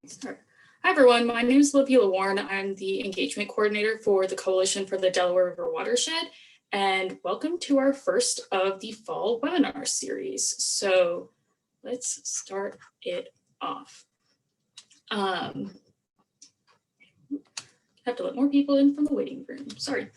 Start. Hi, everyone. My name is Olivia. I'm the engagement coordinator for the Coalition for the Delaware River Watershed, and welcome to our first of the fall webinar series. So let's start it off. Have to let more people in from the waiting room. Sorry.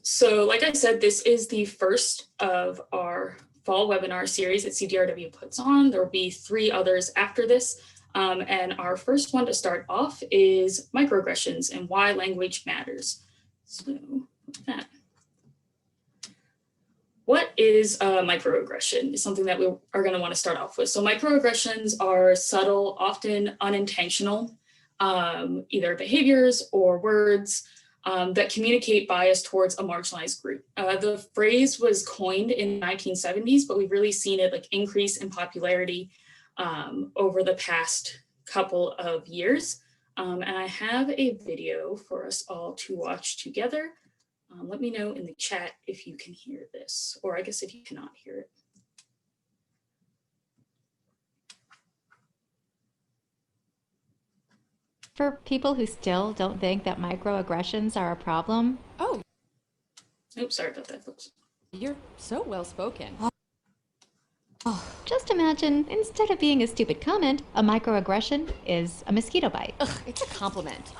So like I said, this is the first of our fall webinar series that CDRW puts on. There will be 3 others after this. And our first one to start off is microaggressions and why language matters. So with that. What is a microaggression is something that we are going to want to start off with. So microaggressions are subtle, often unintentional, either behaviors or words that communicate bias towards a marginalized group. The phrase was coined in the 1970s, but we've really seen it increase in popularity over the past couple of years. And I have a video for us all to watch together. Let me know in the chat if you can hear this, or I guess if you cannot hear it. For people who still don't think that microaggressions are a problem. Oh. Oops, sorry about that, folks. You're so well spoken. Just imagine, instead of being a stupid comment, a microaggression is a mosquito bite. Ugh, it's a compliment.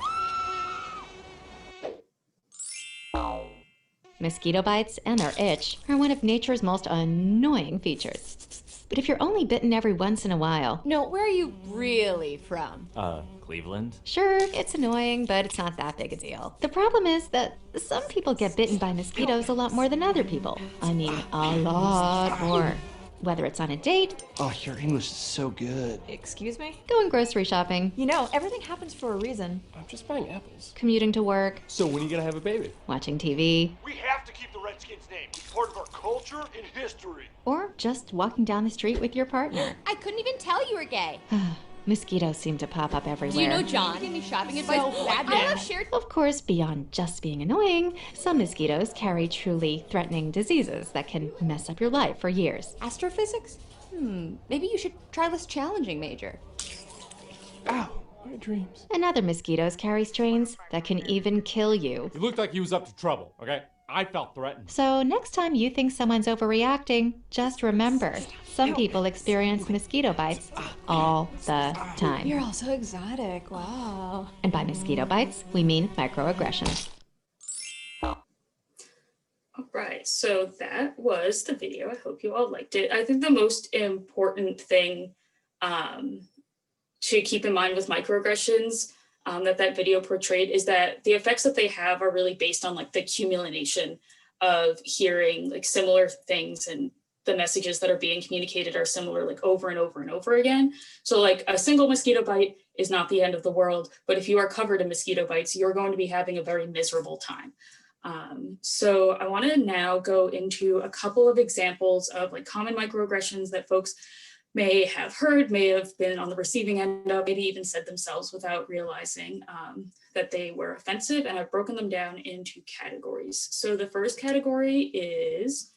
Mosquito bites and their itch are one of nature's most annoying features. But if you're only bitten every once in a while... No, where are you really from? Cleveland? Sure, it's annoying, but it's not that big a deal. The problem is that some people get bitten by mosquitoes a lot more than other people. I mean, a lot more. Whether it's on a date... Oh, your English is so good. Excuse me? Going grocery shopping. You know, everything happens for a reason. I'm just buying apples. Commuting to work. So when are you gonna have a baby? Watching TV. We have to keep the Redskins' name. It's part of our culture and history. Or just walking down the street with your partner. I couldn't even tell you were gay. Mosquitoes seem to pop up everywhere. Do you know John? Give me shopping advice. I love shared. Of course, beyond just being annoying, some mosquitoes carry truly threatening diseases that can mess up your life for years. Astrophysics? Maybe you should try less challenging, Major. Ow, my dreams. And other mosquitoes carry strains that can even kill you. He looked like he was up to trouble, okay? I felt threatened. So next time you think someone's overreacting, just remember, some people experience mosquito bites all the time. You're all so exotic, wow. And by mosquito bites, we mean microaggressions. All right, so that was the video. I hope you all liked it. I think the most important thing to keep in mind with microaggressions that video portrayed is that the effects that they have are really based on the accumulation of hearing similar things, and the messages that are being communicated are similar over and over and over again. So a single mosquito bite is not the end of the world, but if you are covered in mosquito bites, you're going to be having a very miserable time. So I want to now go into a couple of examples of common microaggressions that folks may have heard, may have been on the receiving end of, maybe even said themselves without realizing that they were offensive, and I've broken them down into categories. So the first category is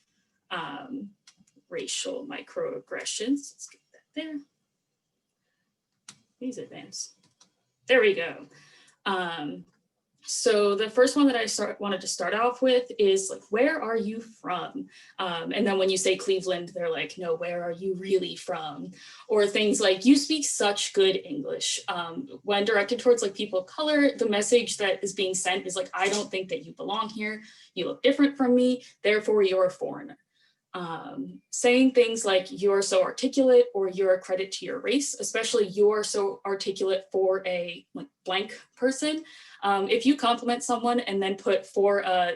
racial microaggressions. Let's get that there. Please advance. There we go. So the first one that I wanted to start off with is where are you from? And then when you say Cleveland, they're like, no, where are you really from? Or things like, you speak such good English. When directed towards people of color, the message that is being sent is I don't think that you belong here. You look different from me, therefore you're a foreigner. Saying things like you're so articulate, or you're a credit to your race, especially you're so articulate for a blank person. If you compliment someone and then put for a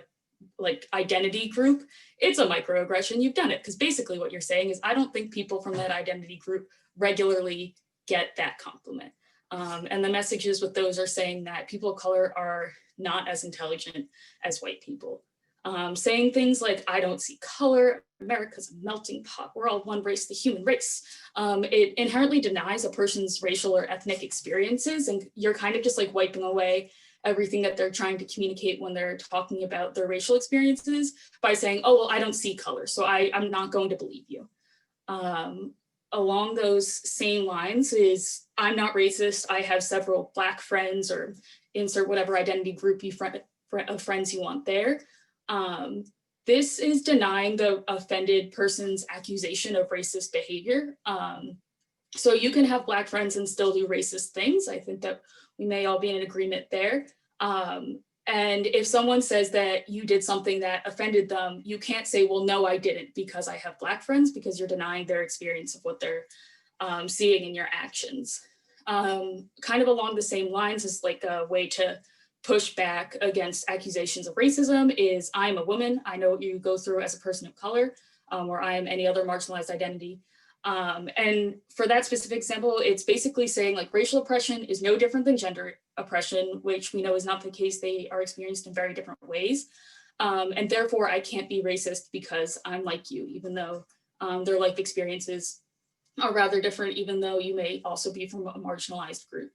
identity group, it's a microaggression. You've done it, because basically what you're saying is I don't think people from that identity group regularly get that compliment. And the messages with those are saying that people of color are not as intelligent as white people. Saying things like, I don't see color, America's a melting pot, we're all one race, the human race. It inherently denies a person's racial or ethnic experiences, and you're kind of just wiping away everything that they're trying to communicate when they're talking about their racial experiences by saying, oh, well, I don't see color, so I'm not going to believe you. along those same lines is I'm not racist. I have several Black friends, or insert whatever identity group of friends you want there. This is denying the offended person's accusation of racist behavior. So you can have Black friends and still do racist things. I think that we may all be in agreement there. And if someone says that you did something that offended them, you can't say, well, no, I didn't because I have Black friends, because you're denying their experience of what they're seeing in your actions. Kind of along the same lines as like a way to push back against accusations of racism is I'm a woman. I know what you go through as a person of color, or I am any other marginalized identity. And for that specific example, it's basically saying like racial oppression is no different than gender oppression, which we know is not the case. They are experienced in very different ways. And therefore I can't be racist because I'm like you, even though their life experiences are rather different, even though you may also be from a marginalized group.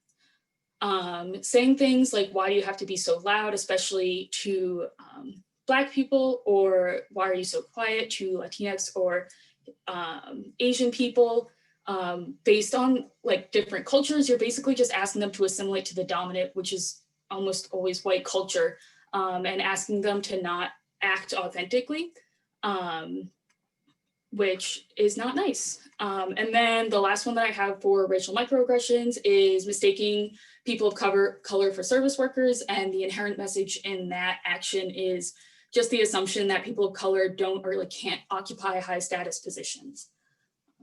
Saying things like, why do you have to be so loud, especially to Black people, or why are you so quiet to Latinx or Asian people, based on like different cultures, you're basically just asking them to assimilate to the dominant, which is almost always white culture, and asking them to not act authentically, which is not nice. And then the last one that I have for racial microaggressions is mistaking people of color for service workers, and the inherent message in that action is just the assumption that people of color don't or like can't occupy high status positions.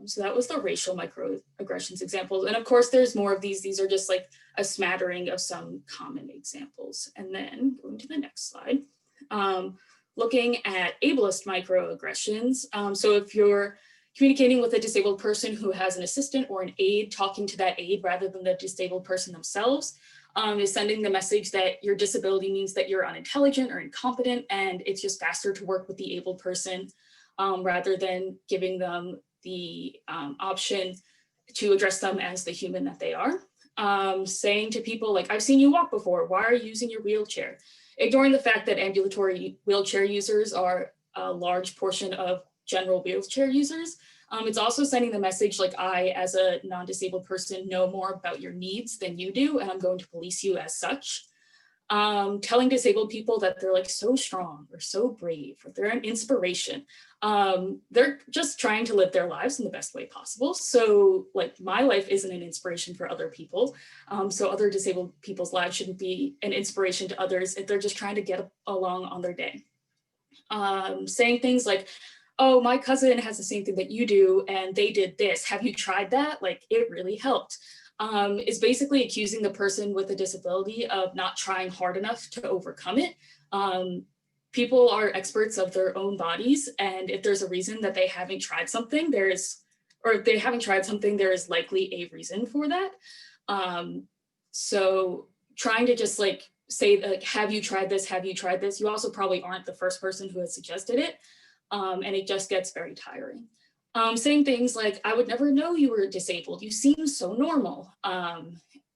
So that was the racial microaggressions examples. And of course, there's more of these. These are just like a smattering of some common examples. And then going to the next slide, looking at ableist microaggressions. So if you're communicating with a disabled person who has an assistant or an aide, talking to that aide rather than the disabled person themselves, is sending the message that your disability means that you're unintelligent or incompetent, and it's just faster to work with the able person rather than giving them the option to address them as the human that they are. Saying to people like, I've seen you walk before, why are you using your wheelchair? Ignoring the fact that ambulatory wheelchair users are a large portion of general wheelchair users. It's also sending the message like, I, as a non-disabled person, know more about your needs than you do, and I'm going to police you as such. Telling disabled people that they're like so strong or so brave, or they're an inspiration. They're just trying to live their lives in the best way possible. So like my life isn't an inspiration for other people. So other disabled people's lives shouldn't be an inspiration to others if they're just trying to get along on their day. Saying things like, oh, my cousin has the same thing that you do, and they did this. Have you tried that? Like, it really helped. Is basically accusing the person with a disability of not trying hard enough to overcome it. People are experts of their own bodies, and if there's a reason that they haven't tried something, there is likely a reason for that. So trying to just like say, like, have you tried this? Have you tried this? You also probably aren't the first person who has suggested it. And it just gets very tiring. Saying things like, I would never know you were disabled. You seem so normal,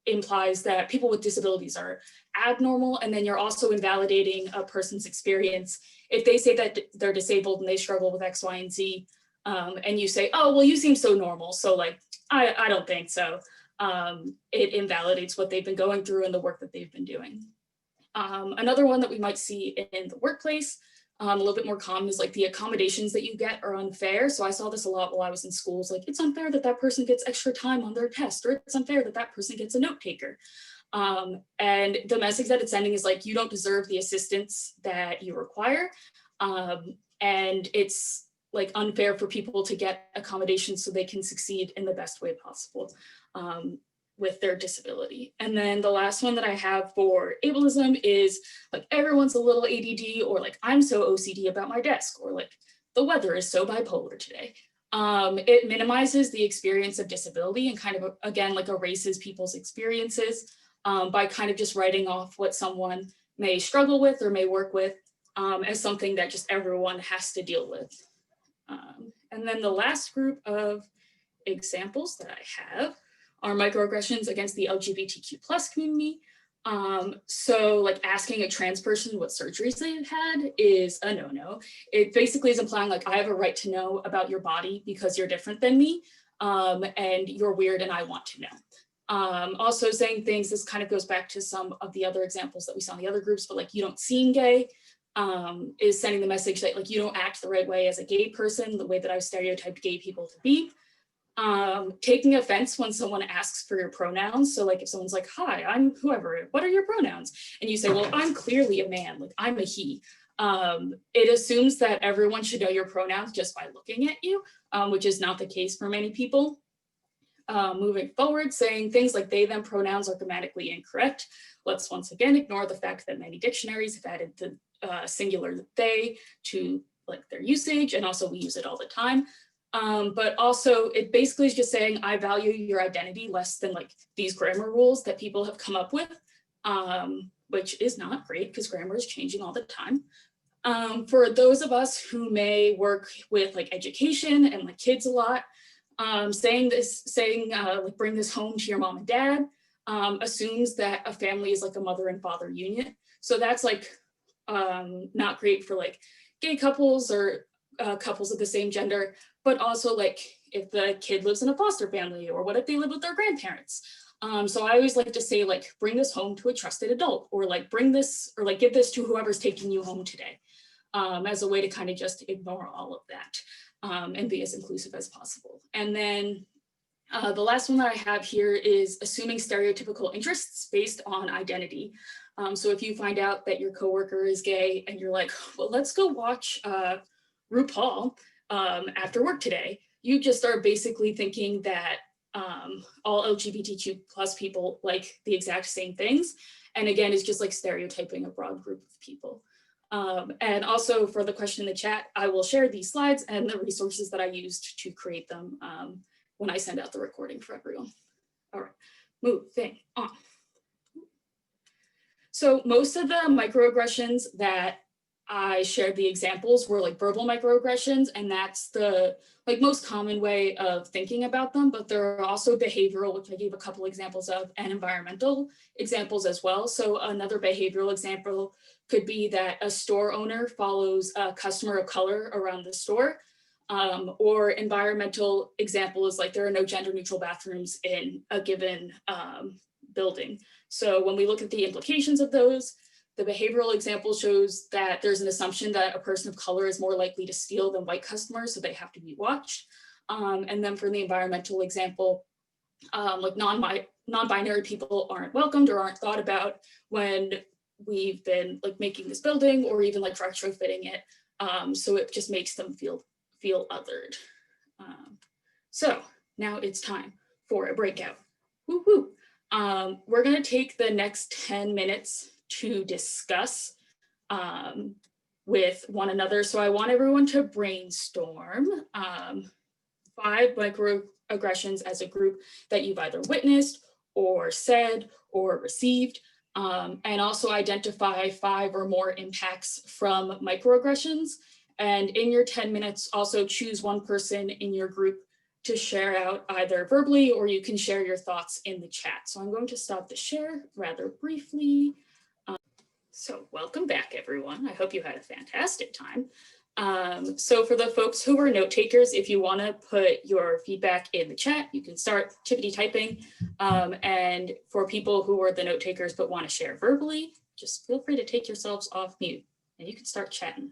implies that people with disabilities are abnormal. And then you're also invalidating a person's experience. If they say that they're disabled and they struggle with X, Y, and Z, and you say, oh, well, you seem so normal. So like, I don't think so. It invalidates what they've been going through and the work that they've been doing. Another one that we might see in the workplace, a little bit more common, is like the accommodations that you get are unfair. So I saw this a lot while I was in schools, like it's unfair that that person gets extra time on their test, or it's unfair that that person gets a note taker. And the message that it's sending is like, you don't deserve the assistance that you require. And it's like unfair for people to get accommodations so they can succeed in the best way possible with their disability. And then the last one that I have for ableism is like, everyone's a little ADD, or like, I'm so OCD about my desk, or like, the weather is so bipolar today. It minimizes the experience of disability and kind of, again, like erases people's experiences by kind of just writing off what someone may struggle with or may work with as something that just everyone has to deal with. And then the last group of examples that I have are microaggressions against the LGBTQ plus community. So like asking a trans person what surgeries they've had is a no-no. It basically is implying like, I have a right to know about your body because you're different than me. and you're weird and I want to know. Also saying things, this kind of goes back to some of the other examples that we saw in the other groups, but like you don't seem gay, is sending the message that like you don't act the right way as a gay person, the way that I've stereotyped gay people to be. Taking offense when someone asks for your pronouns. So like if someone's like, hi, I'm whoever, what are your pronouns? And you say, well, I'm clearly a man, like I'm a he. It assumes that everyone should know your pronouns just by looking at you, which is not the case for many people. Moving forward, saying things like they, them pronouns are grammatically incorrect. Let's once again ignore the fact that many dictionaries have added the singular they to like their usage, and also we use it all the time. But also it basically is just saying I value your identity less than like these grammar rules that people have come up with, which is not great because grammar is changing all the time. For those of us who may work with like education and like kids a lot, saying like bring this home to your mom and dad assumes that a family is like a mother and father union. So that's like not great for like gay couples or couples of the same gender, but also like if the kid lives in a foster family, or what if they live with their grandparents? So I always like to say like, bring this home to a trusted adult, or like bring this, or like give this to whoever's taking you home today, as a way to kind of just ignore all of that and be as inclusive as possible. And then the last one that I have here is assuming stereotypical interests based on identity. So if you find out that your coworker is gay and you're like, well, let's go watch RuPaul after work today, you just are basically thinking that all LGBTQ plus people like the exact same things. And again, it's just like stereotyping a broad group of people. And also for the question in the chat, I will share these slides and the resources that I used to create them when I send out the recording for everyone. All right, moving on. So most of the microaggressions that I shared the examples were like verbal microaggressions, and that's the like most common way of thinking about them, but there are also behavioral, which I gave a couple examples of, and environmental examples as well. So another behavioral example could be that a store owner follows a customer of color around the store, or environmental example is like there are no gender neutral bathrooms in a given building. So when we look at the implications of those, the behavioral example shows that there's an assumption that a person of color is more likely to steal than white customers, so they have to be watched. And then for the environmental example, like non-binary people aren't welcomed or aren't thought about when we've been like making this building or even like retrofitting it. So it just makes them feel othered. So now it's time for a breakout. Woo-hoo. We're gonna take the next 10 minutes to discuss with one another. So I want everyone to brainstorm 5 microaggressions as a group that you've either witnessed or said or received, and also identify 5 or more impacts from microaggressions. And in your 10 minutes, also choose one person in your group to share out either verbally, or you can share your thoughts in the chat. So I'm going to stop the share rather briefly. So welcome back, everyone. I hope you had a fantastic time. So for the folks who are note takers, if you want to put your feedback in the chat, you can start chippity typing. And for people who are the note takers but want to share verbally, just feel free to take yourselves off mute and you can start chatting.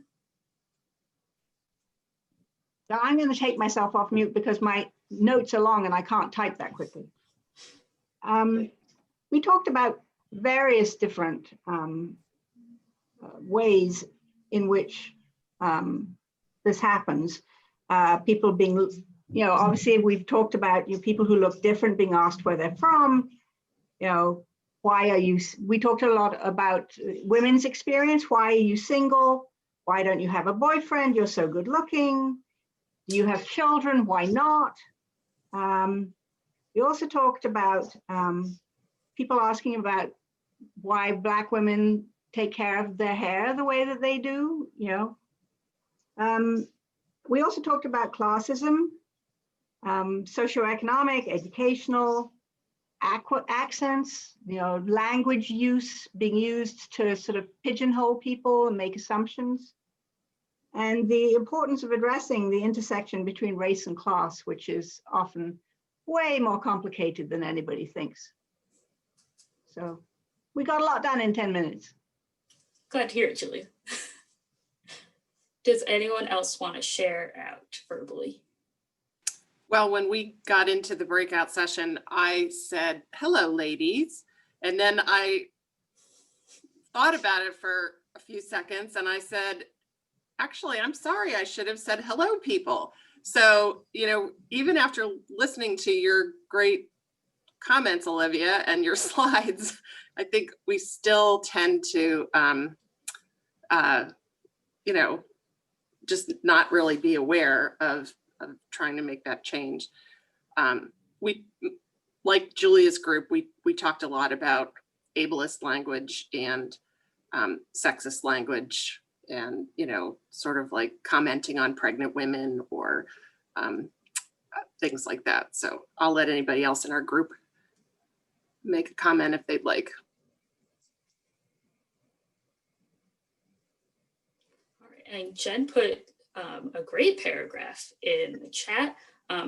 So I'm going to take myself off mute because my notes are long and I can't type that quickly. We talked about various different ways in which this happens. People being, you know, obviously we've talked about people who look different being asked where they're from, you know, why are you, we talked a lot about women's experience. Why are you single? Why don't you have a boyfriend? You're so good looking. Do you have children? Why not? We also talked about people asking about why Black women take care of their hair the way that they do, you know. We also talked about classism, socioeconomic, educational, accents, you know, language use being used to sort of pigeonhole people and make assumptions. and the importance of addressing the intersection between race and class, which is often way more complicated than anybody thinks. So we got a lot done in 10 minutes. Glad to hear it, Julia. Does anyone else want to share out verbally? Well, when we got into the breakout session, I said, hello, ladies. And then I thought about it for a few seconds and I said, actually, I'm sorry, I should have said hello, people. So, you know, even after listening to your great comments, Olivia, and your slides, I think we still tend to, you know, just not really be aware of trying to make that change. We, like Julia's group, we talked a lot about ableist language and sexist language, and, you know, sort of like commenting on pregnant women or things like that. So I'll let anybody else in our group make a comment if they'd like. All right, and Jen put a great paragraph in the chat.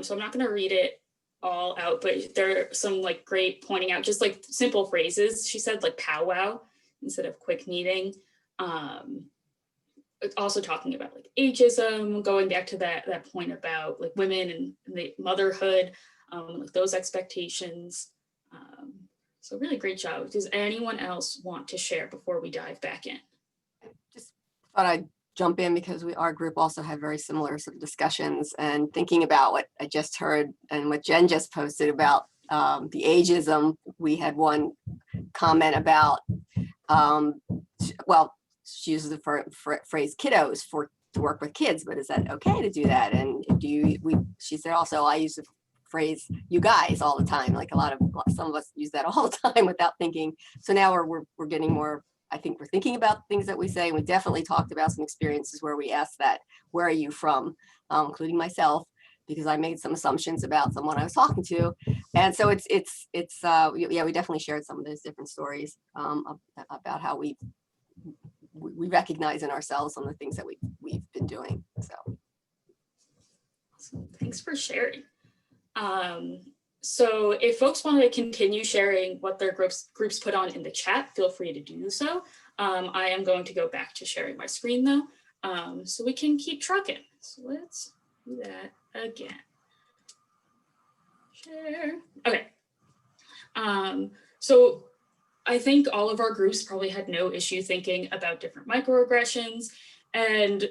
So I'm not going to read it all out, but there are some like great pointing out just like simple phrases. She said like powwow instead of quick meeting. Also talking about like ageism, going back to that point about like women and the motherhood, like those expectations. So really great job. Does anyone else want to share before we dive back in? Just thought I'd jump in because our group also had very similar sort of discussions, and thinking about what I just heard and what Jen just posted about the ageism. We had one comment about, well, she uses the phrase kiddos to work with kids, but is that okay to do that? And she said also, I use the phrase you guys all the time, like some of us use that all the time without thinking. So now we're getting more, I think we're thinking about things that we say. And we definitely talked about some experiences where we asked that, where are you from, including myself, because I made some assumptions about someone I was talking to. And so yeah, we definitely shared some of those different stories about how we recognize in ourselves some of the things that we've been doing. So awesome. Thanks for sharing. So if folks want to continue sharing what their groups put on in the chat, feel free to do so. I am going to go back to sharing my screen though, so we can keep trucking. So let's do that again. Share. Okay. So I think all of our groups probably had no issue thinking about different microaggressions, and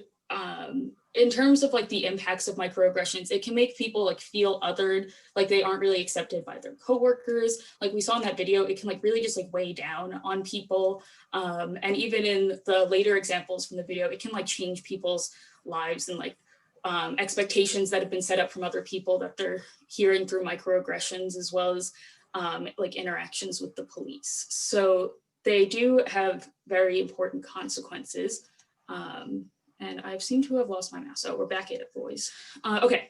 in terms of like the impacts of microaggressions, it can make people like feel othered, like they aren't really accepted by their coworkers. Like we saw in that video, it can like really just like weigh down on people. And even in the later examples from the video, it can like change people's lives and like expectations that have been set up from other people that they're hearing through microaggressions, as well as like interactions with the police. So they do have very important consequences. And I've seemed to have lost my mouse, so we're back at it, boys. Okay,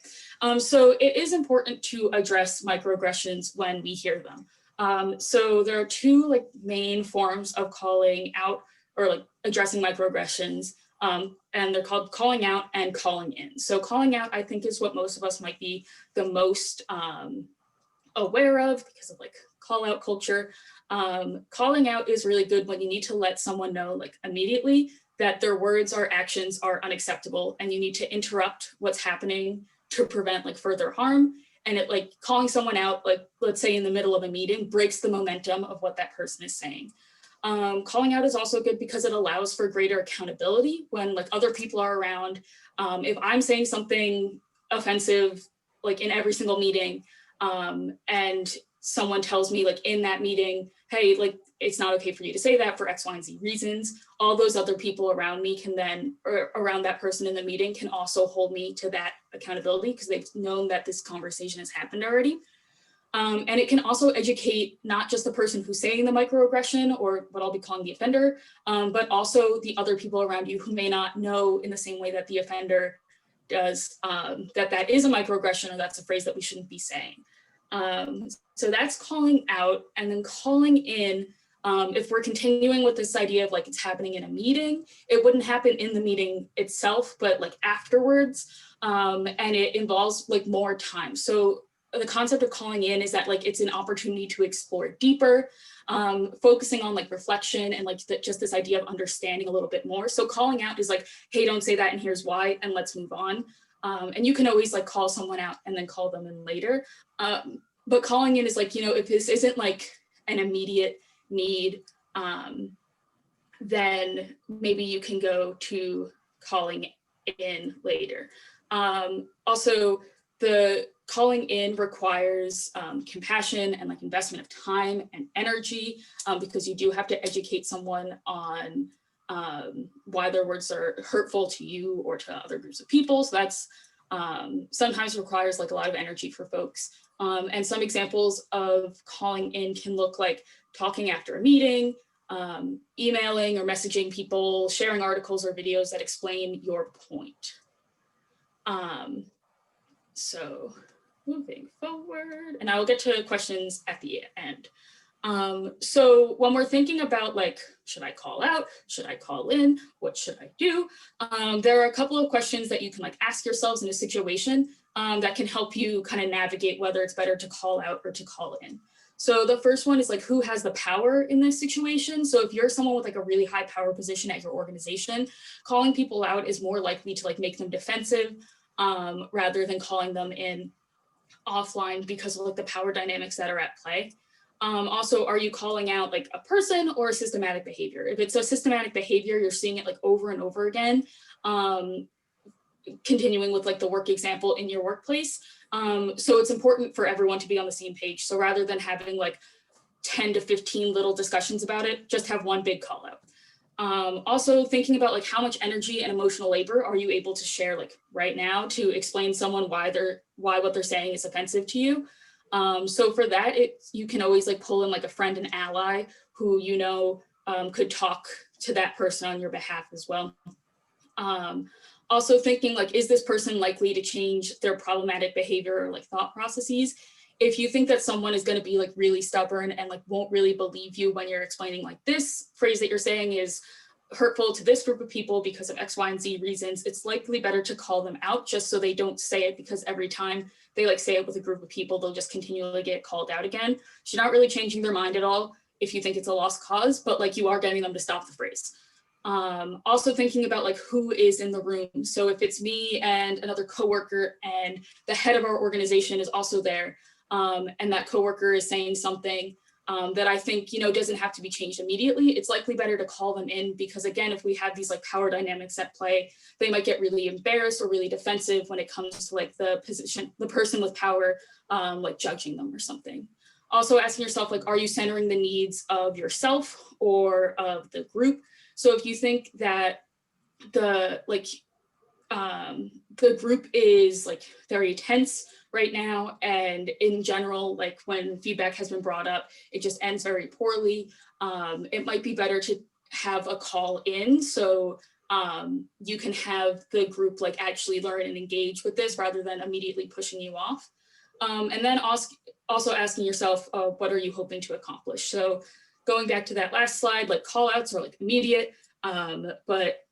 so it is important to address microaggressions when we hear them. So there are two like main forms of calling out or like addressing microaggressions, and they're called calling out and calling in. So calling out, I think, is what most of us might be the most aware of because of like call out culture. Calling out is really good when you need to let someone know like immediately that their words or actions are unacceptable and you need to interrupt what's happening to prevent like further harm. And it like calling someone out, like let's say in the middle of a meeting, breaks the momentum of what that person is saying. Calling out is also good because it allows for greater accountability when like other people are around. If I'm saying something offensive, like in every single meeting, and someone tells me like in that meeting, hey, like it's not okay for you to say that for X, Y, and Z reasons, all those other people around me can then, or around that person in the meeting, can also hold me to that accountability because they've known that this conversation has happened already. And it can also educate not just the person who's saying the microaggression or what I'll be calling the offender, but also the other people around you who may not know in the same way that the offender does that is a microaggression or that's a phrase that we shouldn't be saying. So that's calling out. And then calling in If we're continuing with this idea of like it's happening in a meeting, it wouldn't happen in the meeting itself, but like afterwards, and it involves like more time. So the concept of calling in is that like it's an opportunity to explore deeper, focusing on like reflection and like just this idea of understanding a little bit more. So calling out is like, hey, don't say that and here's why, and let's move on. And you can always like call someone out and then call them in later. But calling in is like, you know, if this isn't like an immediate need, then maybe you can go to calling in later. Also, the calling in requires compassion and like investment of time and energy, because you do have to educate someone on why their words are hurtful to you or to other groups of people. So that's sometimes requires like a lot of energy for folks. And some examples of calling in can look like talking after a meeting, emailing or messaging people, sharing articles or videos that explain your point. So moving forward, and I will get to questions at the end. So when we're thinking about like, should I call out? Should I call in? What should I do? There are a couple of questions that you can like ask yourselves in a situation that can help you kind of navigate whether it's better to call out or to call in. So the first one is like, who has the power in this situation? So if you're someone with like a really high power position at your organization, calling people out is more likely to like make them defensive rather than calling them in offline because of like the power dynamics that are at play. Also, are you calling out like a person or a systematic behavior? If it's a systematic behavior, you're seeing it like over and over again, continuing with like the work example in your workplace. So it's important for everyone to be on the same page. So rather than having like 10 to 15 little discussions about it, just have one big call out. Also thinking about like how much energy and emotional labor are you able to share like right now to explain someone why what they're saying is offensive to you. So for that, you can always like pull in like a friend and ally who you know could talk to that person on your behalf as well. Also thinking like, is this person likely to change their problematic behavior or like thought processes? If you think that someone is going to be like really stubborn and like won't really believe you when you're explaining like this phrase that you're saying is hurtful to this group of people because of X, Y, and Z reasons, it's likely better to call them out just so they don't say it, because every time they like say it with a group of people, they'll just continually get called out again. So you're not really changing their mind at all if you think it's a lost cause, but like you are getting them to stop the phrase. Also thinking about like who is in the room. So if it's me and another coworker and the head of our organization is also there, and that coworker is saying something that I think, you know, doesn't have to be changed immediately, it's likely better to call them in, because again, if we have these like power dynamics at play, they might get really embarrassed or really defensive when it comes to like the person with power, like judging them or something. Also asking yourself, like, are you centering the needs of yourself or of the group? So if you think that the group is like very tense right now, and in general, like when feedback has been brought up, it just ends very poorly, it might be better to have a call in so you can have the group like actually learn and engage with this rather than immediately pushing you off. And then also asking yourself, what are you hoping to accomplish? So going back to that last slide, like call outs are like immediate, but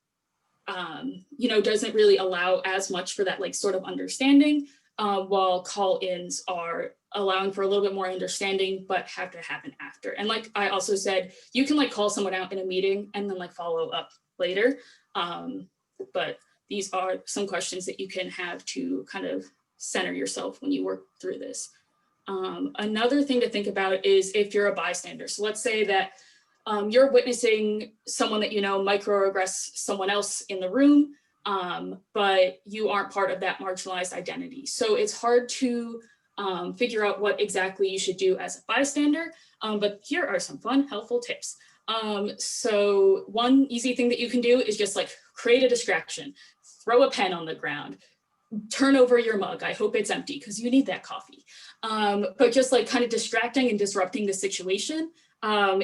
you know, doesn't really allow as much for that like sort of understanding, while call-ins are allowing for a little bit more understanding, but have to happen after. And like I also said, you can like call someone out in a meeting and then like follow up later. But these are some questions that you can have to kind of center yourself when you work through this. Another thing to think about is if you're a bystander. So let's say that you're witnessing someone that you know microaggress someone else in the room, but you aren't part of that marginalized identity. So it's hard to figure out what exactly you should do as a bystander, but here are some fun, helpful tips. So one easy thing that you can do is just like create a distraction, throw a pen on the ground, turn over your mug. I hope it's empty because you need that coffee. But just like kind of distracting and disrupting the situation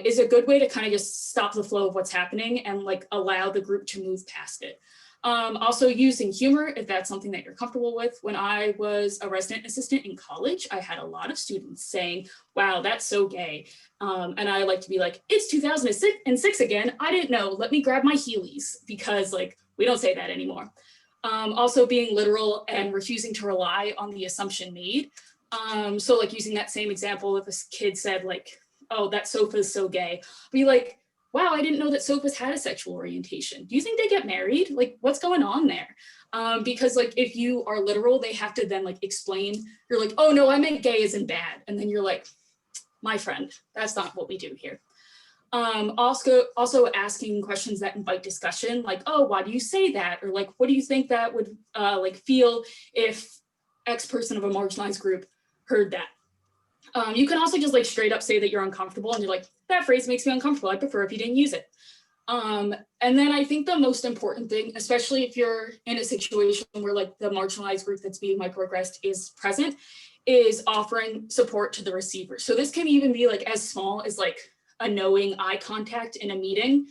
is a good way to kind of just stop the flow of what's happening and like allow the group to move past it. Also using humor, if that's something that you're comfortable with. When I was a resident assistant in college, I had a lot of students saying, wow, that's so gay. And I like to be like, it's 2006 again. I didn't know, let me grab my Heelys, because like, we don't say that anymore. Also being literal and refusing to rely on the assumption made. So like using that same example, if a kid said like, oh, that sofa is so gay, be like, wow, I didn't know that sofas had a sexual orientation. Do you think they get married? Like, what's going on there? Because like, if you are literal, they have to then like explain, you're like, oh no, I meant gay as in bad. And then you're like, my friend, that's not what we do here. Also asking questions that invite discussion, like, oh, why do you say that? Or like, what do you think that would like feel if X person of a marginalized group heard that? You can also just like straight up say that you're uncomfortable and you're like, that phrase makes me uncomfortable. I prefer if you didn't use it. And then I think the most important thing, especially if you're in a situation where like the marginalized group that's being microaggressed is present, is offering support to the receiver. So this can even be like as small as like a knowing eye contact in a meeting.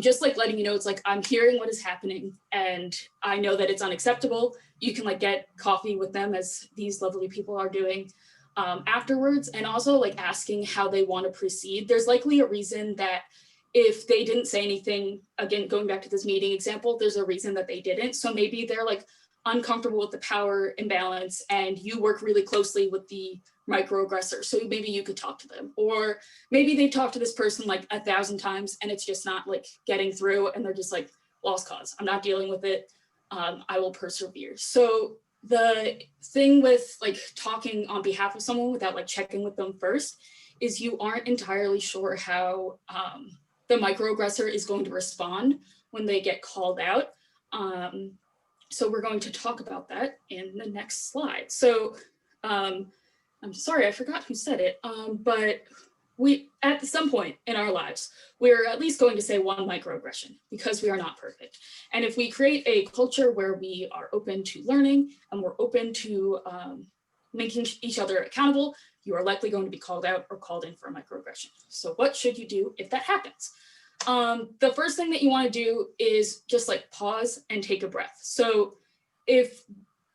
Just like letting you know, it's like, I'm hearing what is happening and I know that it's unacceptable. You can like get coffee with them, as these lovely people are doing afterwards, and also like asking how they want to proceed. There's likely a reason that if they didn't say anything, again, going back to this meeting example, there's a reason that they didn't. So maybe they're like uncomfortable with the power imbalance and you work really closely with the microaggressor. So maybe you could talk to them, or maybe they talked to this person like 1,000 times and it's just not like getting through and they're just like, lost cause, I'm not dealing with it. I will persevere. So the thing with like talking on behalf of someone without like checking with them first is you aren't entirely sure how the microaggressor is going to respond when they get called out. So we're going to talk about that in the next slide. So I'm sorry, I forgot who said it, but we, at some point in our lives, we're at least going to say one microaggression because we are not perfect. And if we create a culture where we are open to learning and we're open to making each other accountable, you are likely going to be called out or called in for a microaggression. So what should you do if that happens? The first thing that you want to do is just like pause and take a breath. So if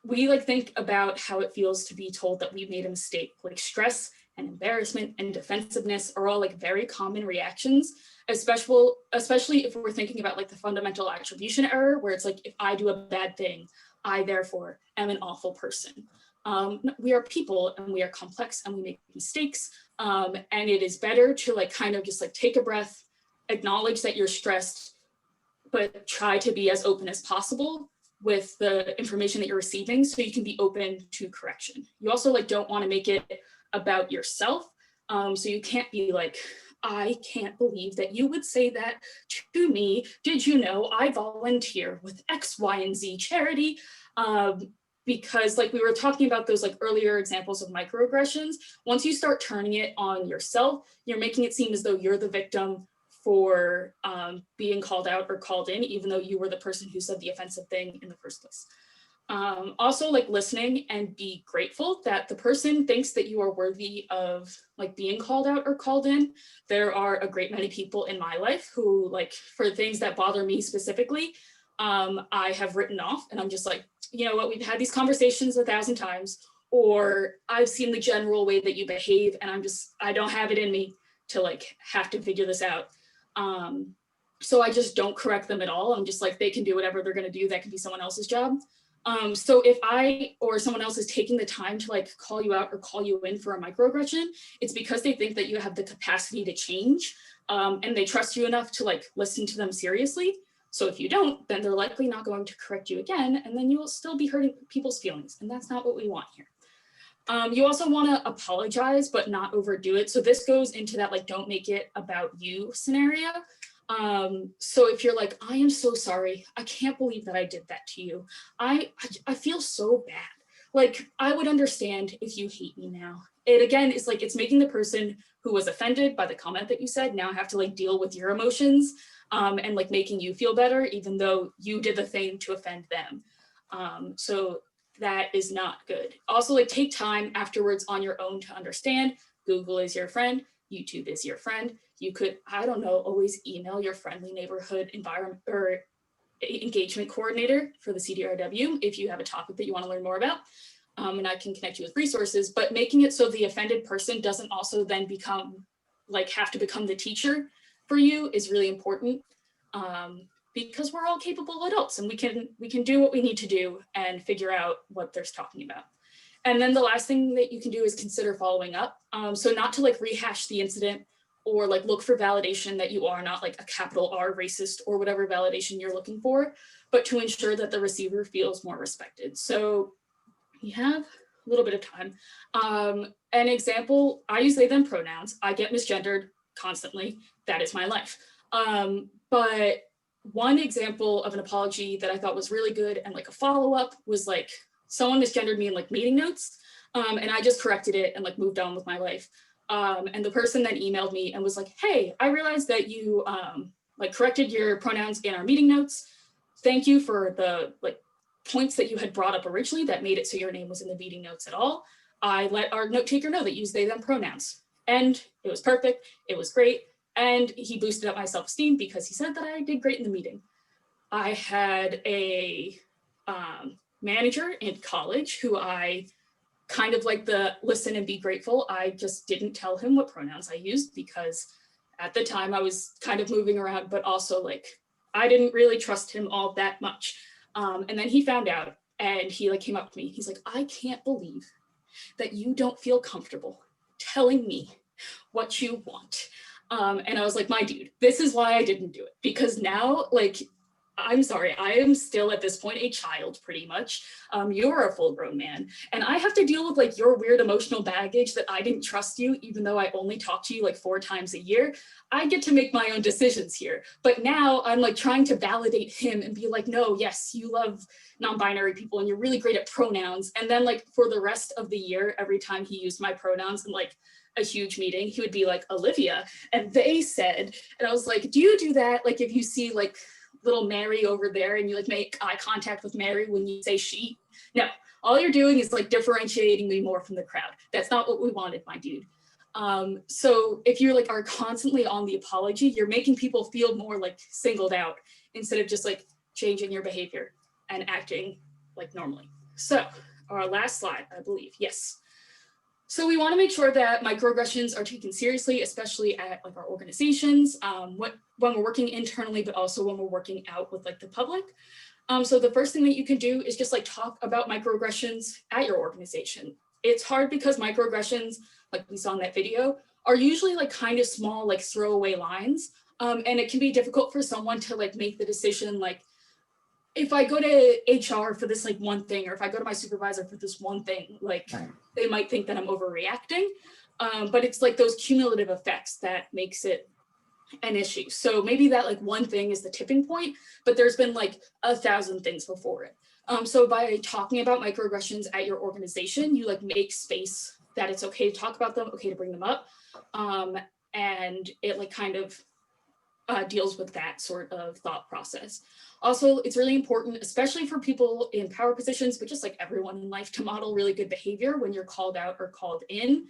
we like think about how it feels to be told that we made a mistake, like stress and embarrassment and defensiveness are all like very common reactions, especially if we're thinking about like the fundamental attribution error, where it's like, if I do a bad thing, I therefore am an awful person. We are people and we are complex and we make mistakes. And it is better to like kind of just like take a breath, acknowledge that you're stressed, but try to be as open as possible with the information that you're receiving so you can be open to correction. You also like don't want to make it about yourself. So you can't be like, I can't believe that you would say that to me. Did you know I volunteer with X, Y, and Z charity? Because like we were talking about those like earlier examples of microaggressions, once you start turning it on yourself, you're making it seem as though you're the victim for being called out or called in, even though you were the person who said the offensive thing in the first place. Also like listening and be grateful that the person thinks that you are worthy of like being called out or called in. There are a great many people in my life who like for things that bother me specifically, I have written off and I'm just like, you know what, we've had these conversations 1,000 times, or I've seen the general way that you behave and I don't have it in me to like have to figure this out. So I just don't correct them at all. I'm just like, they can do whatever they're going to do. That can be someone else's job. So if I or someone else is taking the time to like call you out or call you in for a microaggression, it's because they think that you have the capacity to change and they trust you enough to like listen to them seriously. So if you don't, then they're likely not going to correct you again, and then you will still be hurting people's feelings. And that's not what we want here. You also want to apologize, but not overdo it. So this goes into that like, don't make it about you scenario. So if you're like, I am so sorry, I can't believe that I did that to you. I feel so bad. Like, I would understand if you hate me now. It again is like, it's making the person who was offended by the comment that you said now have to like deal with your emotions and like making you feel better, even though you did the thing to offend them. So that is not good. Also like take time afterwards on your own to understand. Google is your friend. YouTube is your friend. You could, I don't know, always email your friendly neighborhood environment or engagement coordinator for the CDRW if you have a topic that you want to learn more about. And I can connect you with resources, but making it so the offended person doesn't also then become have to become the teacher for you is really important, because we're all capable adults and we can do what we need to do and figure out what they're talking about. And then the last thing that you can do is consider following up. So not to rehash the incident or look for validation that you are not a capital R racist or whatever validation you're looking for, but to ensure that the receiver feels more respected. So we have a little bit of time. An example, I use they, them pronouns. I get misgendered constantly. That is my life. But one example of an apology that I thought was really good and a follow-up was someone misgendered me in meeting notes. And I just corrected it and moved on with my life. And the person then emailed me and was like, hey, I realized that you corrected your pronouns in our meeting notes. Thank you for the points that you had brought up originally that made it so your name was in the meeting notes at all. I let our note taker know that you use they, them pronouns. And it was perfect, it was great. And he boosted up my self-esteem because he said that I did great in the meeting. I had a manager in college who I kind of the listen and be grateful. I just didn't tell him what pronouns I used because at the time I was kind of moving around, but also I didn't really trust him all that much. And then he found out and he came up to me. He's like, I can't believe that you don't feel comfortable telling me what you want. And I was like, my dude, this is why I didn't do it. Because now, I'm sorry, I am still at this point a child, pretty much. You're a full grown man. And I have to deal with your weird emotional baggage that I didn't trust you, even though I only talk to you 4 times a year. I get to make my own decisions here. But now I'm trying to validate him and be no, yes, you love non-binary people and you're really great at pronouns. And then for the rest of the year, every time he used my pronouns in a huge meeting, he would be like, Olivia, and they said, and I was like, do you do that? If you see little Mary over there and you make eye contact with Mary when you say she? No, all you're doing is differentiating me more from the crowd. That's not what we wanted, my dude. So if you are constantly on the apology, you're making people feel more singled out instead of just changing your behavior and acting normally. So our last slide, I believe, yes. So we want to make sure that microaggressions are taken seriously, especially at our organizations, when we're working internally, but also when we're working out with the public. So the first thing that you can do is just talk about microaggressions at your organization. It's hard because microaggressions, like we saw in that video, are usually kind of small, throwaway lines. And it can be difficult for someone to make the decision, if I go to HR for this one thing, or if I go to my supervisor for this one thing, they might think that I'm overreacting. But it's those cumulative effects that makes it an issue. So maybe that one thing is the tipping point, but there's been 1,000 things before it. So by talking about microaggressions at your organization, you make space that it's okay to talk about them, okay to bring them up. And it kind of deals with that sort of thought process. Also, it's really important, especially for people in power positions, but just everyone in life, to model really good behavior when you're called out or called in.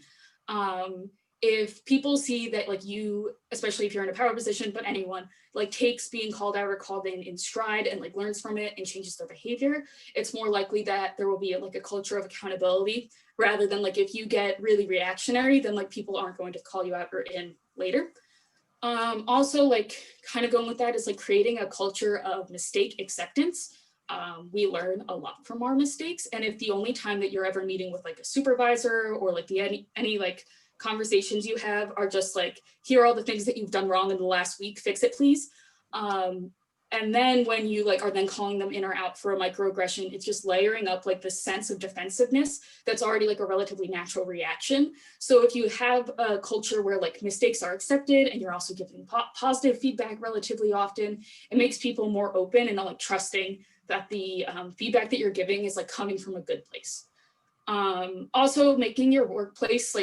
If people see that you, especially if you're in a power position, but anyone, takes being called out or called in stride and learns from it and changes their behavior, it's more likely that there will be a culture of accountability, rather than if you get really reactionary, then people aren't going to call you out or in later. Also, kind of going with that is creating a culture of mistake acceptance. We learn a lot from our mistakes, and if the only time that you're ever meeting with a supervisor or any conversations you have are just here are all the things that you've done wrong in the last week, fix it please. And then when you are then calling them in or out for a microaggression, it's just layering up this sense of defensiveness that's already a relatively natural reaction. So if you have a culture where mistakes are accepted and you're also giving positive feedback relatively often, it makes people more open and trusting that the feedback that you're giving is coming from a good place. Also making your workplace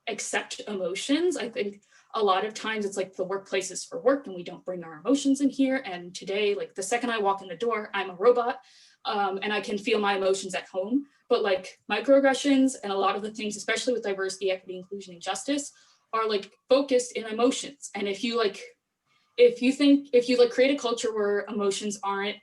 accept emotions. I think a lot of times it's the workplace is for work and we don't bring our emotions in here. And today, the second I walk in the door, I'm a robot and I can feel my emotions at home. But microaggressions and a lot of the things, especially with diversity, equity, inclusion, and justice, are focused in emotions. And if you if you like create a culture where emotions aren't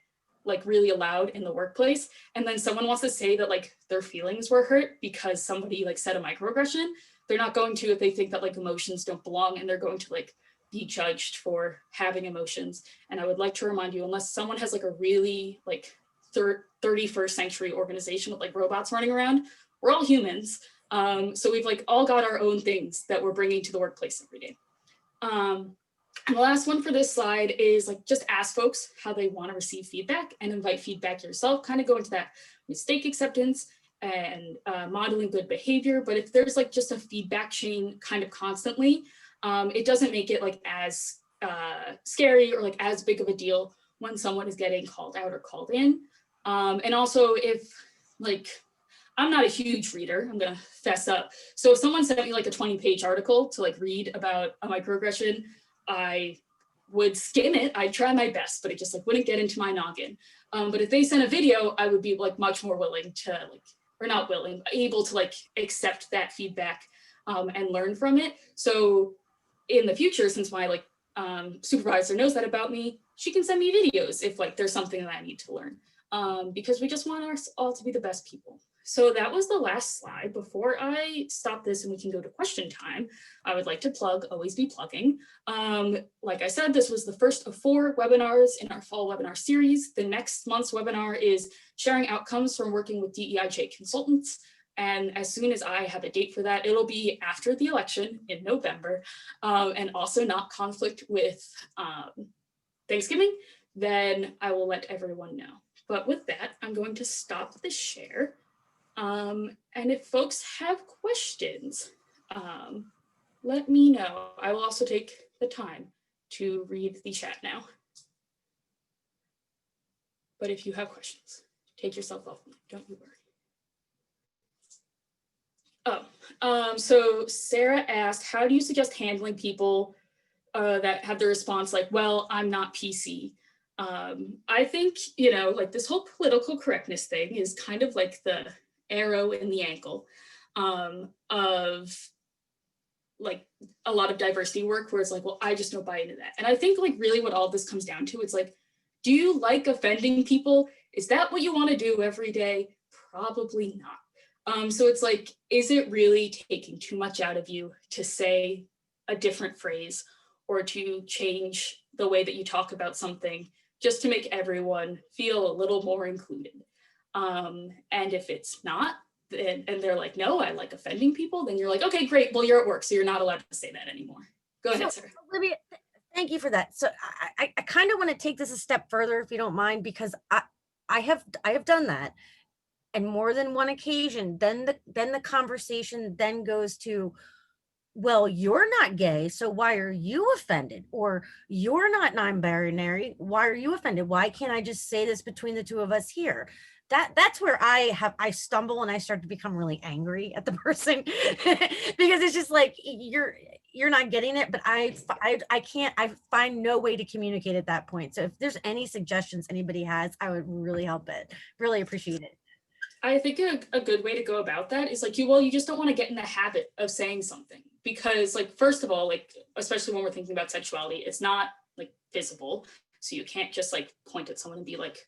like really allowed in the workplace, and then someone wants to say that like their feelings were hurt because somebody like said a microaggression, they're not going to if they think that like emotions don't belong, and they're going to like be judged for having emotions. And I would like to remind you, unless someone has like a really like 31st century organization with like robots running around, we're all humans. So we've like all got our own things that we're bringing to the workplace every day. And the last one for this slide is like just ask folks how they want to receive feedback and invite feedback yourself, kind of go into that mistake acceptance and modeling good behavior. But if there's like just a feedback chain kind of constantly, it doesn't make it like as scary or like as big of a deal when someone is getting called out or called in. And also if like, I'm not a huge reader, I'm gonna fess up. So if someone sent me like a 20-page article to like read about a microaggression, I would skim it. I'd try my best, but it just like wouldn't get into my noggin. But if they sent a video, I would be like much more willing to like, or not willing, able to like accept that feedback and learn from it. So in the future, since my like supervisor knows that about me, she can send me videos if like there's something that I need to learn, because we just want us all to be the best people. So that was the last slide. Before I stop this and we can go to question time, I would like to plug, always be plugging. Like I said, this was the first of 4 webinars in our fall webinar series. The next month's webinar is sharing outcomes from working with DEIJ consultants. And as soon as I have a date for that, it'll be after the election in November, and also not conflict with Thanksgiving, then I will let everyone know. But with that, I'm going to stop the share. And if folks have questions, let me know. I will also take the time to read the chat now. But if you have questions, take yourself off mute, don't you worry. So Sarah asked, how do you suggest handling people that have the response like, well, I'm not PC? I think, you know, like this whole political correctness thing is kind of like the arrow in the ankle of like a lot of diversity work where it's like, well, I just don't buy into that. And I think like really what all this comes down to, it's like, do you like offending people? Is that what you want to do every day? Probably not. So it's like, is it really taking too much out of you to say a different phrase or to change the way that you talk about something just to make everyone feel a little more included? And if it's not, and they're like, no, I like offending people, then you're like, okay, great. Well, you're at work, so you're not allowed to say that anymore. Go ahead, Sarah. Olivia, thank you for that. So I kind of want to take this a step further, if you don't mind, because I have done that. And more than one occasion, then the conversation then goes to, well, you're not gay, so why are you offended? Or you're not non-binary, why are you offended? Why can't I just say this between the two of us here? That's where I stumble and I start to become really angry at the person because it's just like you're not getting it, but I find no way to communicate at that point. So if there's any suggestions anybody has, I would really help it. Really appreciate it. I think a good way to go about that is like, you just don't want to get in the habit of saying something because like, first of all, like, especially when we're thinking about sexuality, it's not like visible. So you can't just like point at someone and be like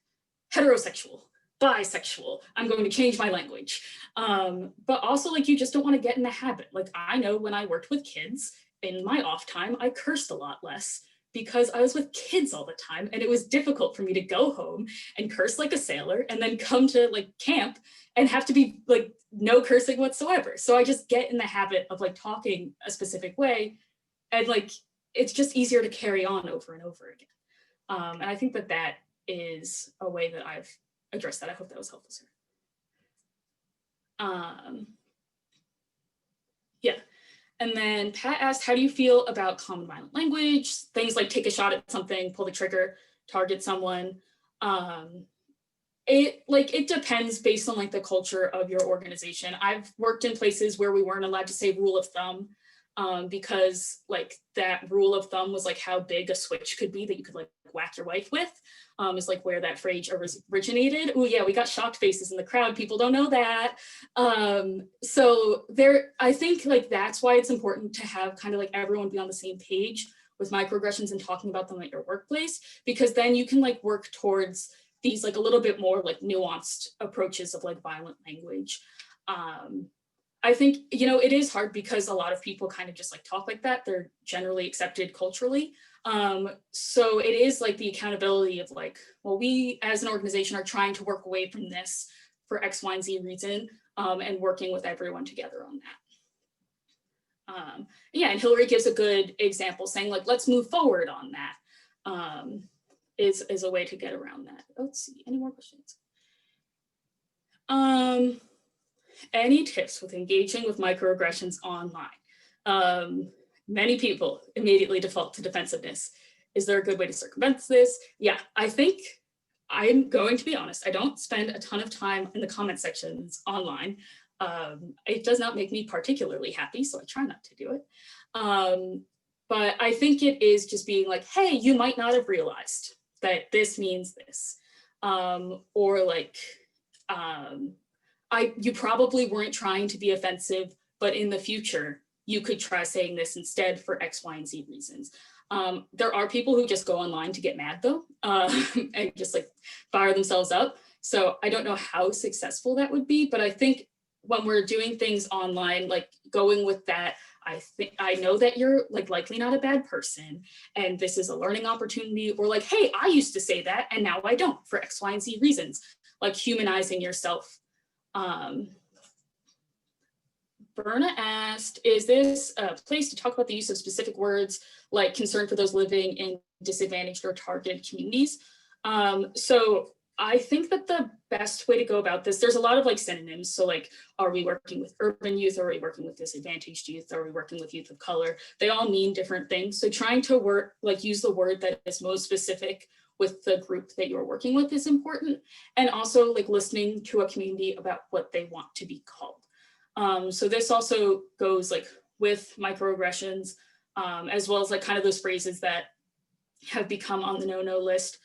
heterosexual, bisexual, I'm going to change my language. But also like, you just don't want to get in the habit. Like I know when I worked with kids in my off time, I cursed a lot less because I was with kids all the time and it was difficult for me to go home and curse like a sailor and then come to like camp and have to be like no cursing whatsoever. So I just get in the habit of like talking a specific way and like it's just easier to carry on over and over again. And I think that is a way that I've addressed that. I hope that was helpful, sir. Yeah. And then Pat asked, how do you feel about common violent language? Things like take a shot at something, pull the trigger, target someone. It depends based on like the culture of your organization. I've worked in places where we weren't allowed to say rule of thumb because like that rule of thumb was like how big a switch could be that you could like whack your wife with. Is like where that phrase originated. Oh yeah, we got shocked faces in the crowd. People don't know that. So I think like that's why it's important to have kind of like everyone be on the same page with microaggressions and talking about them at your workplace, because then you can like work towards these like a little bit more like nuanced approaches of like violent language. I think, you know, it is hard because a lot of people kind of just like talk like that. They're generally accepted culturally. So it is like the accountability of like, well, we as an organization are trying to work away from this for X, Y, and Z reason, and working with everyone together on that. Yeah, and Hillary gives a good example saying like, let's move forward on that, is a way to get around that. Let's see, any more questions? Any tips with engaging with microaggressions online? Many people immediately default to defensiveness. Is there a good way to circumvent this? Yeah, I think I'm going to be honest. I don't spend a ton of time in the comment sections online. It does not make me particularly happy, so I try not to do it. But I think it is just being like, hey, you might not have realized that this means this. Or like, you probably weren't trying to be offensive, but in the future, you could try saying this instead for X, Y, and Z reasons. There are people who just go online to get mad though, and just like fire themselves up. So I don't know how successful that would be, but I think when we're doing things online, like going with that, I know that you're like likely not a bad person, and this is a learning opportunity, or like, hey, I used to say that and now I don't for X, Y, and Z reasons, like humanizing yourself. Berna asked, is this a place to talk about the use of specific words like concern for those living in disadvantaged or targeted communities? So I think that the best way to go about this, there's a lot of like synonyms. So like, are we working with urban youth? Are we working with disadvantaged youth? Are we working with youth of color? They all mean different things. So trying to work, like use the word that is most specific with the group that you're working with is important. And also like listening to a community about what they want to be called. So this also goes like with microaggressions, as well as like kind of those phrases that have become on the no-no list.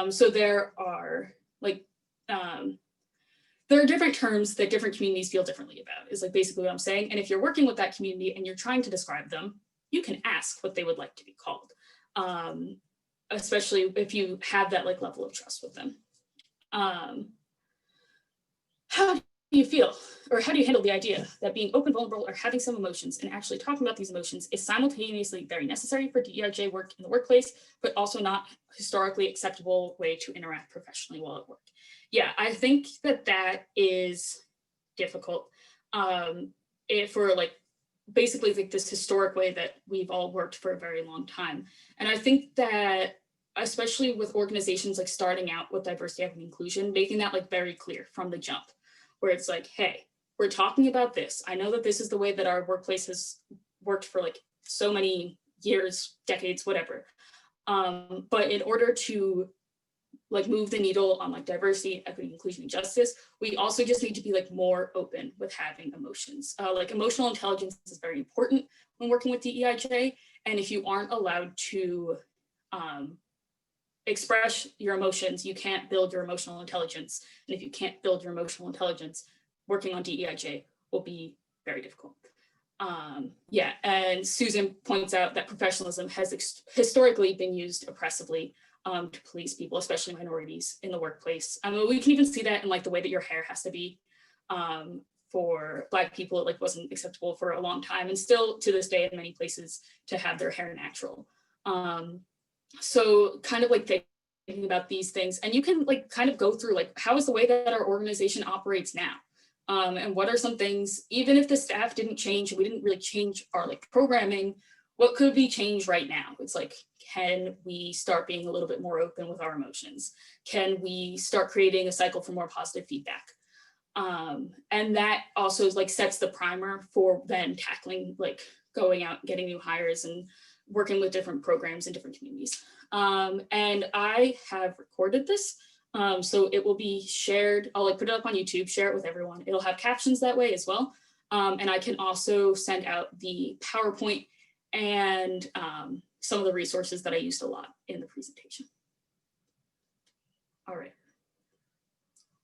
So there are like, there are different terms that different communities feel differently about, is like basically what I'm saying. And if you're working with that community and you're trying to describe them, you can ask what they would like to be called, especially if you have that like level of trust with them. How do you feel, or how do you handle the idea that being open, vulnerable, or having some emotions and actually talking about these emotions is simultaneously very necessary for DEIJ work in the workplace, but also not historically acceptable way to interact professionally while at work? Yeah, I think that that is difficult for like basically like this historic way that we've all worked for a very long time. And I think that especially with organizations like starting out with diversity, equity, and inclusion, making that like very clear from the jump, where it's like, hey, we're talking about this. I know that this is the way that our workplace has worked for like so many years, decades, whatever. But in order to like move the needle on like diversity, equity, inclusion, and justice, we also just need to be like more open with having emotions. Like emotional intelligence is very important when working with DEIJ. And if you aren't allowed to express your emotions, you can't build your emotional intelligence. And if you can't build your emotional intelligence, working on DEIJ will be very difficult. Yeah, and Susan points out that professionalism has historically been used oppressively to police people, especially minorities in the workplace. I mean, we can even see that in like the way that your hair has to be. For Black people, it like wasn't acceptable for a long time, and still to this day in many places to have their hair natural. So kind of like thinking about these things, and you can like kind of go through like, how is the way that our organization operates now? And what are some things, even if the staff didn't change, we didn't really change our like programming, what could be changed right now? It's like, can we start being a little bit more open with our emotions? Can we start creating a cycle for more positive feedback? And that also like sets the primer for then tackling, like going out, getting new hires and working with different programs in different communities. And I have recorded this. So it will be shared. I'll like put it up on YouTube, share it with everyone. It'll have captions that way as well. And I can also send out the PowerPoint and some of the resources that I used a lot in the presentation. All right.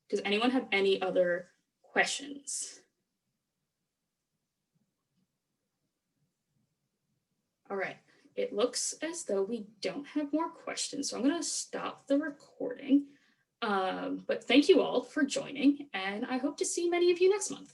Does anyone have any other questions? All right. it looks as though we don't have more questions, so I'm going to stop the recording. But thank you all for joining, and I hope to see many of you next month.